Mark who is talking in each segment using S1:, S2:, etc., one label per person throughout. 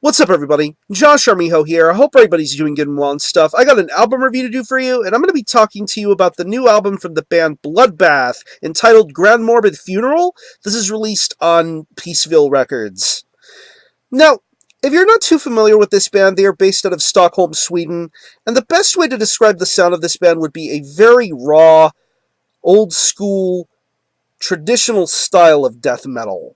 S1: What's up, everybody? Josh Armijo here. I hope everybody's doing good and well and stuff. I got an album review to do for you, and I'm going to be talking to you about the new album from the band Bloodbath, entitled Morbid Funeral. This is released on Peaceville Records. Now, if you're not too familiar with this band, they are based out of Stockholm, Sweden, and the best way to describe the sound of this band would be a very raw, old-school, traditional style of death metal.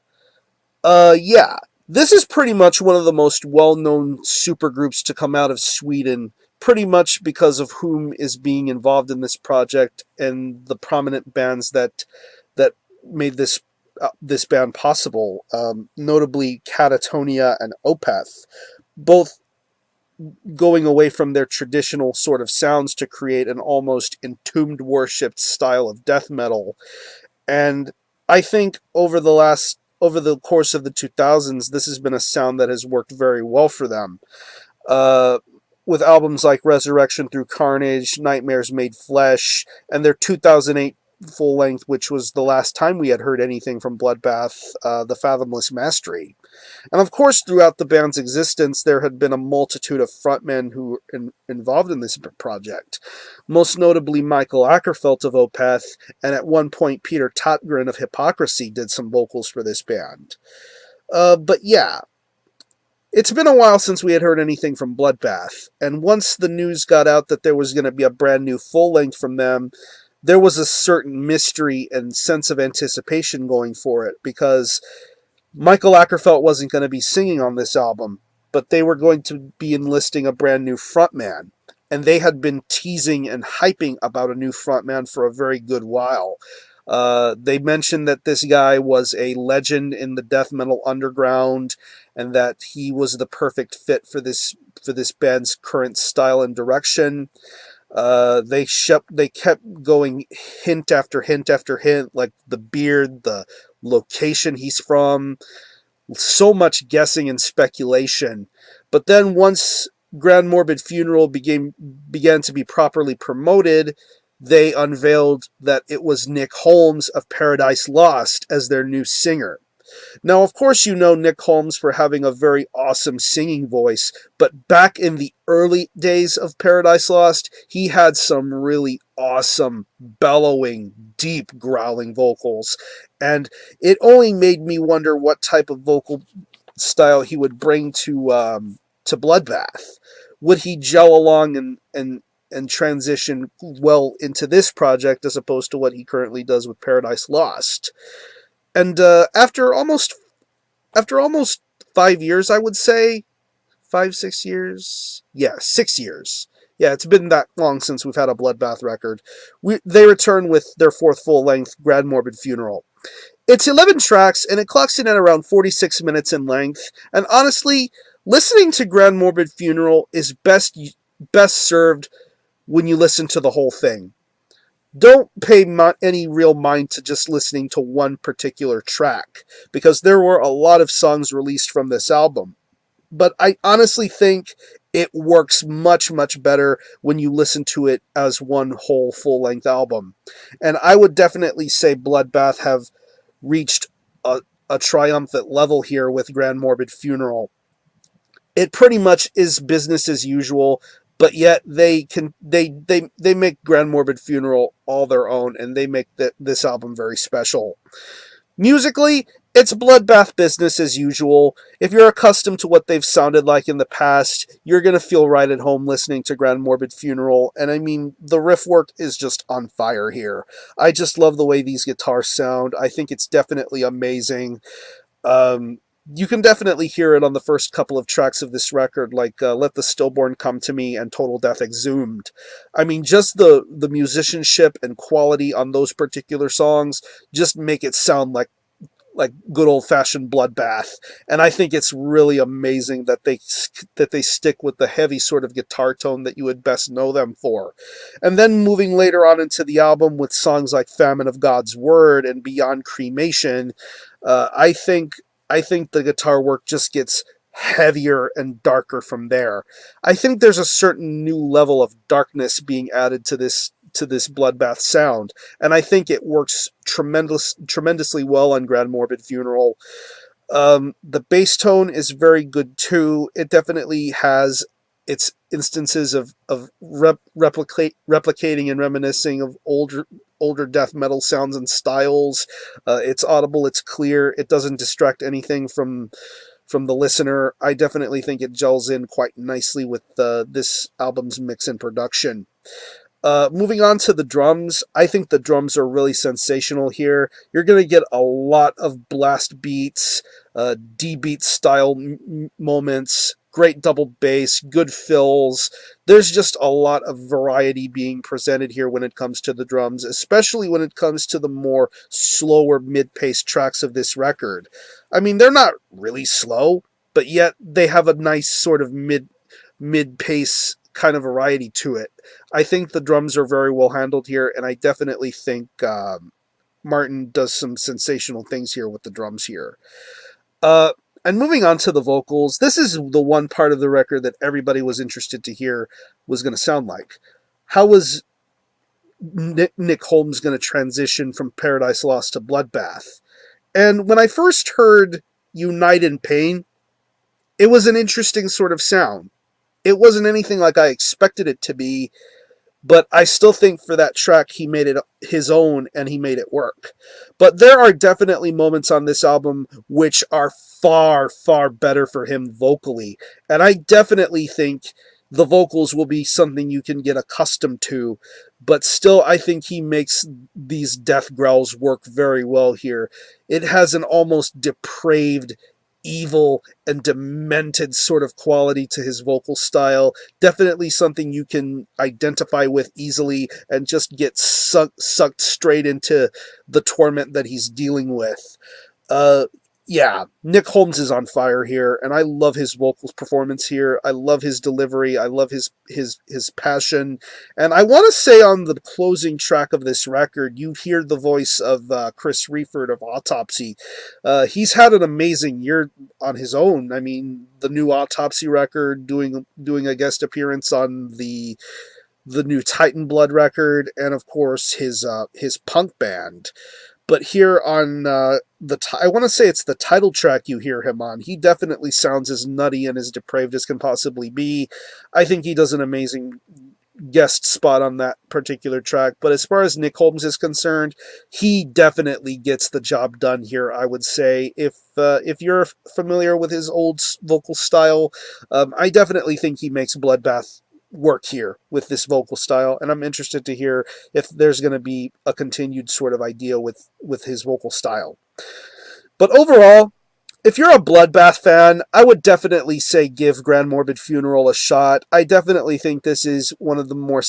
S1: Yeah. This is pretty much one of the most well-known supergroups to come out of Sweden, pretty much because of whom is being involved in this project and the prominent bands that made this band possible, notably Catatonia and Opeth, both going away from their traditional sort of sounds to create an almost entombed worshipped style of death metal. And I think over the course of the 2000s, this has been a sound that has worked very well for them. With albums like Resurrection Through Carnage, Nightmares Made Flesh, and their 2008 full length, which was the last time we had heard anything from Bloodbath, The Fathomless Mastery. And of course, throughout the band's existence, there had been a multitude of frontmen who were involved in this project. Most notably, Michael Ackerfeldt of Opeth, and at one point, Peter Tatgren of Hypocrisy did some vocals for this band. But yeah, it's been a while since we had heard anything from Bloodbath, and once the news got out that there was going to be a brand new full-length from them, there was a certain mystery and sense of anticipation going for it, because Michael Ackerfeldt wasn't going to be singing on this album, but they were going to be enlisting a brand new frontman, and they had been teasing and hyping about a new frontman for a very good while. They mentioned that this guy was a legend in the death metal underground, and that he was the perfect fit for this band's current style and direction. They kept going hint after hint after hint, like the beard, the location he's from, so much guessing and speculation. But then once Morbid Funeral began to be properly promoted, they unveiled that it was Nick Holmes of Paradise Lost as their new singer. Now, of course, you know Nick Holmes for having a very awesome singing voice, but back in the early days of Paradise Lost, he had some really awesome, bellowing, deep, growling vocals, and it only made me wonder what type of vocal style he would bring to Bloodbath. Would he gel along and transition well into this project as opposed to what he currently does with Paradise Lost? And after almost 5 years, I would say, 6 years, yeah, 6 years. Yeah, it's been that long since we've had a Bloodbath record. They return with their fourth full length, Morbid Funeral. It's 11 tracks, and it clocks in at around 46 minutes in length. And honestly, listening to Morbid Funeral is best served when you listen to the whole thing. Don't pay any real mind to just listening to one particular track, because there were a lot of songs released from this album. But I honestly think it works much, much better when you listen to it as one whole full-length album. And I would definitely say Bloodbath have reached a triumphant level here with Morbid Funeral. It pretty much is business as usual, but yet they make Morbid Funeral all their own, and they make this album very special. Musically, it's Bloodbath business as usual. If you're accustomed to what they've sounded like in the past, you're going to feel right at home listening to Morbid Funeral, and I mean, the riff work is just on fire here. I just love the way these guitars sound. I think it's definitely amazing. You can definitely hear it on the first couple of tracks of this record, like Let the Stillborn Come to Me and Total Death Exhumed. I mean, just the musicianship and quality on those particular songs just make it sound like good old-fashioned Bloodbath. And I think it's really amazing that they stick with the heavy sort of guitar tone that you would best know them for. And then moving later on into the album with songs like Famine of God's Word and Beyond Cremation, I think the guitar work just gets heavier and darker from there. I think there's a certain new level of darkness being added to this Bloodbath sound, and I think it works tremendously well on Morbid Funeral. The bass tone is very good too. It definitely has its instances of replicating and reminiscing of older death metal sounds and styles. It's audible, it's clear, it doesn't distract anything from the listener. I definitely think it gels in quite nicely with this album's mix and production. Moving on to the drums, I think the drums are really sensational here. You're going to get a lot of blast beats, D-beat style moments, great double bass, good fills. There's just a lot of variety being presented here when it comes to the drums, especially when it comes to the more slower mid-paced tracks of this record. I mean, they're not really slow, but yet they have a nice sort of mid-pace kind of variety to it. I think the drums are very well handled here, and I definitely think Martin does some sensational things here with the drums here. And moving on to the vocals, this is the one part of the record that everybody was interested to hear was going to sound like. How was Nick Holmes going to transition from Paradise Lost to Bloodbath? And when I first heard Unite in Pain, it was an interesting sort of sound. It wasn't anything like I expected it to be, but I still think for that track he made it his own and he made it work. But there are definitely moments on this album which are far, far better for him vocally. And I definitely think the vocals will be something you can get accustomed to, but still I think he makes these death growls work very well here. It has an almost depraved, evil and demented sort of quality to his vocal style. Definitely something you can identify with easily and just get sucked straight into the torment that he's dealing with. Yeah, Nick Holmes is on fire here, and I love his vocals performance here. I love his delivery. I love his passion. And I want to say on the closing track of this record, you hear the voice of Chris Reeford of Autopsy. He's had an amazing year on his own. I mean, the new Autopsy record, doing a guest appearance on the new Titan Blood record, and of course his punk band. But here on I want to say it's the title track you hear him on. He definitely sounds as nutty and as depraved as can possibly be. I think he does an amazing guest spot on that particular track. But as far as Nick Holmes is concerned, he definitely gets the job done here, I would say. If you're familiar with his old vocal style, I definitely think he makes Bloodbath work here with this vocal style, and I'm interested to hear if there's going to be a continued sort of idea with his vocal style. But overall, if you're a Bloodbath fan, I would definitely say give Grand Morbid Funeral a shot. I definitely think this is one of the more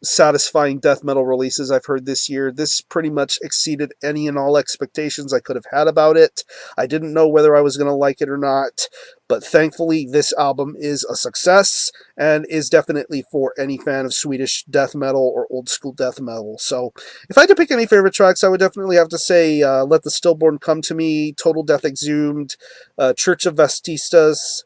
S1: satisfying death metal releases I've heard this year. This pretty much exceeded any and all expectations I could have had about it. I didn't know whether I was going to like it or not, but thankfully this album is a success and is definitely for any fan of Swedish death metal or old school death metal. So if I had to pick any favorite tracks, I would definitely have to say Let the Stillborn Come to Me, Total Death Exhumed, Church of Vastitas,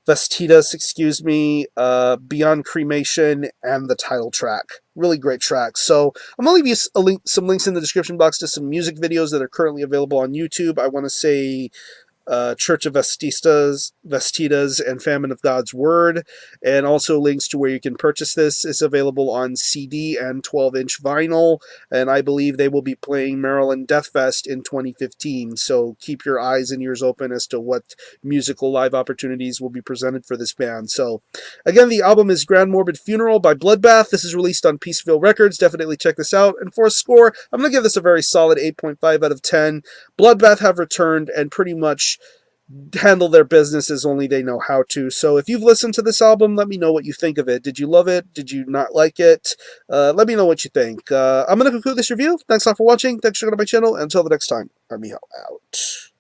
S1: excuse me, Beyond Cremation, and the title track. Really great tracks. So I'm going to leave you some links in the description box to some music videos that are currently available on YouTube. I want to say Church of Vastitas, and Famine of God's Word, and also links to where you can purchase this. It's available on CD and 12-inch vinyl, and I believe they will be playing Maryland Death Fest in 2015, so keep your eyes and ears open as to what musical live opportunities will be presented for this band. So, again, the album is Grand Morbid Funeral by Bloodbath. This is released on Peaceville Records. Definitely check this out. And for a score, I'm going to give this a very solid 8.5 out of 10. Bloodbath have returned and pretty much handle their business as only they know how to. So if you've listened to this album, let me know what you think of it. Did you love it? Did you not like it? Let me know what you think. I'm going to conclude this review. Thanks a lot for watching. Thanks for checking out my channel. And until the next time, I'm Miho out.